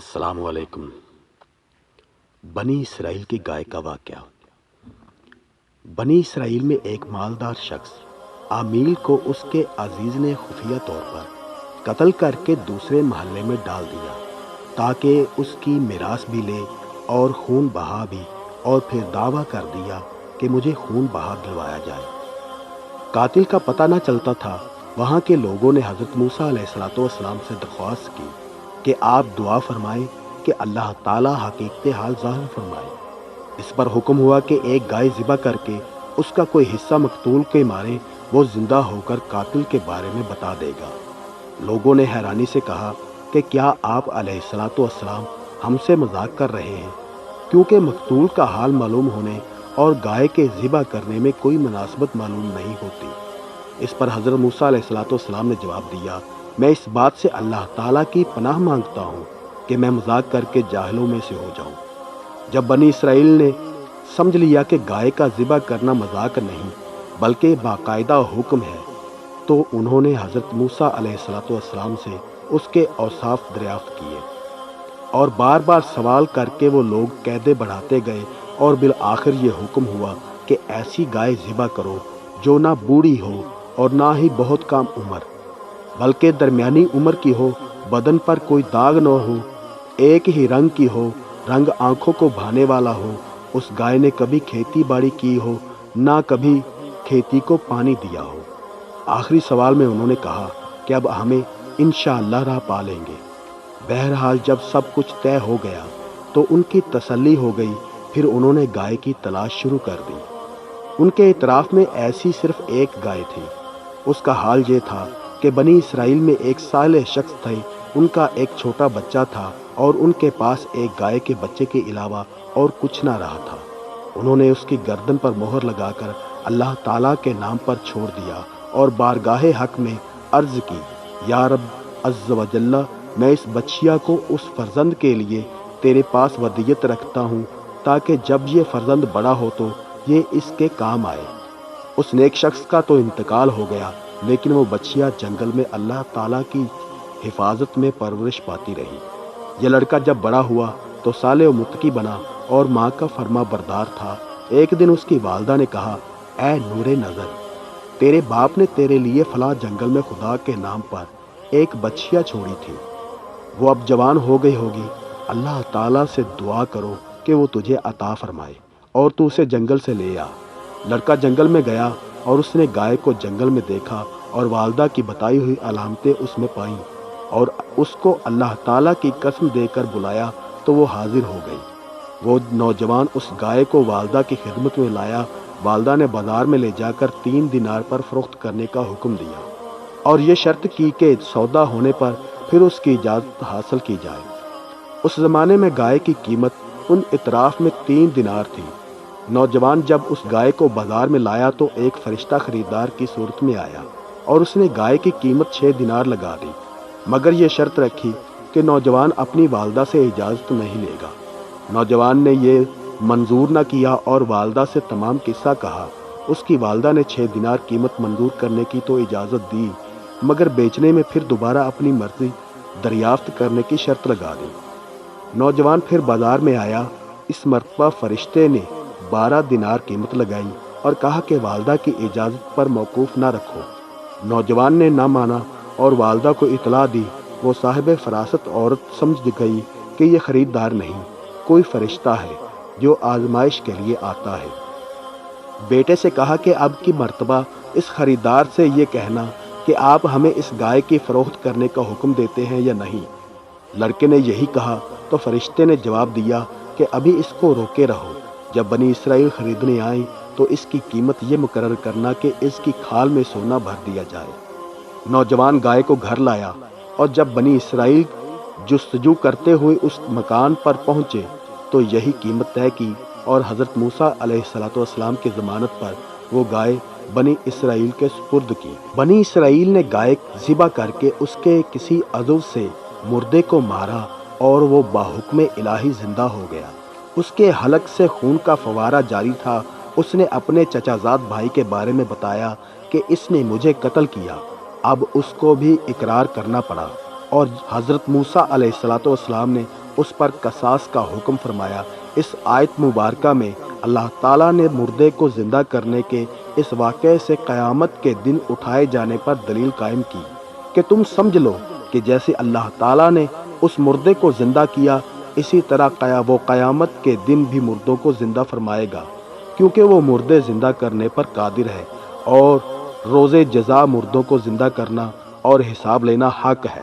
السلام علیکم۔ بنی اسرائیل کی گائے کا واقعہ۔ بنی اسرائیل میں ایک مالدار شخص عامیل کو اس کے عزیز نے خفیہ طور پر قتل کر کے دوسرے محلے میں ڈال دیا تاکہ اس کی میراث بھی لے اور خون بہا بھی، اور پھر دعویٰ کر دیا کہ مجھے خون بہا دلوایا جائے۔ قاتل کا پتہ نہ چلتا تھا۔ وہاں کے لوگوں نے حضرت موسیٰ علیہ السلام سے درخواست کی کہ آپ دعا فرمائیں کہ اللہ تعالیٰ حقیقت حال ظاہر فرمائے۔ اس پر حکم ہوا کہ ایک گائے ذبح کر کے اس کا کوئی حصہ مقتول کے مارے وہ زندہ ہو کر قاتل کے بارے میں بتا دے گا۔ لوگوں نے حیرانی سے کہا کہ کیا آپ علیہ السلام ہم سے مذاق کر رہے ہیں، کیونکہ مقتول کا حال معلوم ہونے اور گائے کے ذبح کرنے میں کوئی مناسبت معلوم نہیں ہوتی۔ اس پر حضرت موسیٰ علیہ السلام نے جواب دیا، میں اس بات سے اللہ تعالیٰ کی پناہ مانگتا ہوں کہ میں مذاق کر کے جاہلوں میں سے ہو جاؤں۔ جب بنی اسرائیل نے سمجھ لیا کہ گائے کا ذبح کرنا مذاق نہیں بلکہ باقاعدہ حکم ہے، تو انہوں نے حضرت موسیٰ علیہ السلام سے اس کے اوصاف دریافت کیے اور بار بار سوال کر کے وہ لوگ قیدیں بڑھاتے گئے، اور بالآخر یہ حکم ہوا کہ ایسی گائے ذبح کرو جو نہ بوڑھی ہو اور نہ ہی بہت کم عمر، بلکہ درمیانی عمر کی ہو، بدن پر کوئی داغ نہ ہو، ایک ہی رنگ کی ہو، رنگ آنکھوں کو بھانے والا ہو، اس گائے نے کبھی کھیتی باڑی کی ہو، نہ کبھی کھیتی کو پانی دیا ہو۔ آخری سوال میں انہوں نے کہا کہ اب ہمیں انشاءاللہ راہ پا لیں گے۔ بہرحال جب سب کچھ طے ہو گیا تو ان کی تسلی ہو گئی۔ پھر انہوں نے گائے کی تلاش شروع کر دی۔ ان کے اطراف میں ایسی صرف ایک گائے تھی۔ اس کا حال یہ تھا کہ بنی اسرائیل میں ایک صالح شخص تھے، ان کا ایک چھوٹا بچہ تھا اور ان کے پاس ایک گائے کے بچے کے علاوہ اور کچھ نہ رہا تھا۔ انہوں نے اس کی گردن پر مہر لگا کر اللہ تعالیٰ کے نام پر چھوڑ دیا اور بارگاہ حق میں عرض کی، یا رب عز و جل، میں اس بچیا کو اس فرزند کے لیے تیرے پاس ودیت رکھتا ہوں تاکہ جب یہ فرزند بڑا ہو تو یہ اس کے کام آئے۔ اس نیک شخص کا تو انتقال ہو گیا، لیکن وہ بچیا جنگل میں اللہ تعالیٰ کی حفاظت میں پرورش پاتی رہی۔ یہ لڑکا جب بڑا ہوا تو صالح و متقی بنا اور ماں کا فرما بردار تھا۔ ایک دن اس کی والدہ نے کہا، اے نور نظر، تیرے باپ نے تیرے لیے فلاں جنگل میں خدا کے نام پر ایک بچیا چھوڑی تھی، وہ اب جوان ہو گئی ہوگی، اللہ تعالیٰ سے دعا کرو کہ وہ تجھے عطا فرمائے اور تو اسے جنگل سے لے آ۔ لڑکا جنگل میں گیا اور اس نے گائے کو جنگل میں دیکھا اور والدہ کی بتائی ہوئی علامتیں اس میں پائیں، اور اس کو اللہ تعالیٰ کی قسم دے کر بلایا تو وہ حاضر ہو گئی۔ وہ نوجوان اس گائے کو والدہ کی خدمت میں لایا۔ والدہ نے بازار میں لے جا کر 3 دینار پر فروخت کرنے کا حکم دیا اور یہ شرط کی کہ سودا ہونے پر پھر اس کی اجازت حاصل کی جائے۔ اس زمانے میں گائے کی قیمت ان اطراف میں 3 دینار تھی۔ نوجوان جب اس گائے کو بازار میں لایا تو ایک فرشتہ خریدار کی صورت میں آیا اور اس نے گائے کی قیمت 6 دینار لگا دی، مگر یہ شرط رکھی کہ نوجوان اپنی والدہ سے اجازت نہیں لے گا۔ نوجوان نے یہ منظور نہ کیا اور والدہ سے تمام قصہ کہا۔ اس کی والدہ نے 6 دینار قیمت منظور کرنے کی تو اجازت دی، مگر بیچنے میں پھر دوبارہ اپنی مرضی دریافت کرنے کی شرط لگا دی۔ نوجوان پھر بازار میں آیا۔ اس مرتبہ فرشتے نے 12 دینار قیمت لگائی اور کہا کہ والدہ کی اجازت پر موقوف نہ رکھو۔ نوجوان نے نہ مانا اور والدہ کو اطلاع دی۔ وہ صاحب فراست عورت سمجھ گئی کہ یہ خریدار نہیں، کوئی فرشتہ ہے جو آزمائش کے لیے آتا ہے۔ بیٹے سے کہا کہ اب کی مرتبہ اس خریدار سے یہ کہنا کہ آپ ہمیں اس گائے کی فروخت کرنے کا حکم دیتے ہیں یا نہیں۔ لڑکے نے یہی کہا تو فرشتے نے جواب دیا کہ ابھی اس کو روکے رہو، جب بنی اسرائیل خریدنے آئیں تو اس کی قیمت یہ مقرر کرنا کہ اس کی کھال میں سونا بھر دیا جائے۔ نوجوان گائے کو گھر لایا اور جب بنی اسرائیل جستجو کرتے ہوئے اس مکان پر پہنچے تو یہی قیمت طے کی اور حضرت موسیٰ علیہ السلام کی ضمانت پر وہ گائے بنی اسرائیل کے سپرد کی۔ بنی اسرائیل نے گائے ذبح کر کے اس کے کسی عضو سے مردے کو مارا اور وہ باحکم الہی زندہ ہو گیا۔ اس کے حلق سے خون کا فوارہ جاری تھا۔ اس نے اپنے چچا زاد بھائی کے بارے میں بتایا کہ اس نے مجھے قتل کیا۔ اب اس کو بھی اقرار کرنا پڑا اور حضرت موسیٰ علیہ السلام نے اس پر قصاص کا حکم فرمایا۔ اس آیت مبارکہ میں اللہ تعالیٰ نے مردے کو زندہ کرنے کے اس واقعے سے قیامت کے دن اٹھائے جانے پر دلیل قائم کی کہ تم سمجھ لو کہ جیسے اللہ تعالیٰ نے اس مردے کو زندہ کیا، اسی طرح وہ قیامت کے دن بھی مردوں کو زندہ فرمائے گا، کیونکہ وہ مردے زندہ کرنے پر قادر ہے، اور روز جزا مردوں کو زندہ کرنا اور حساب لینا حق ہے۔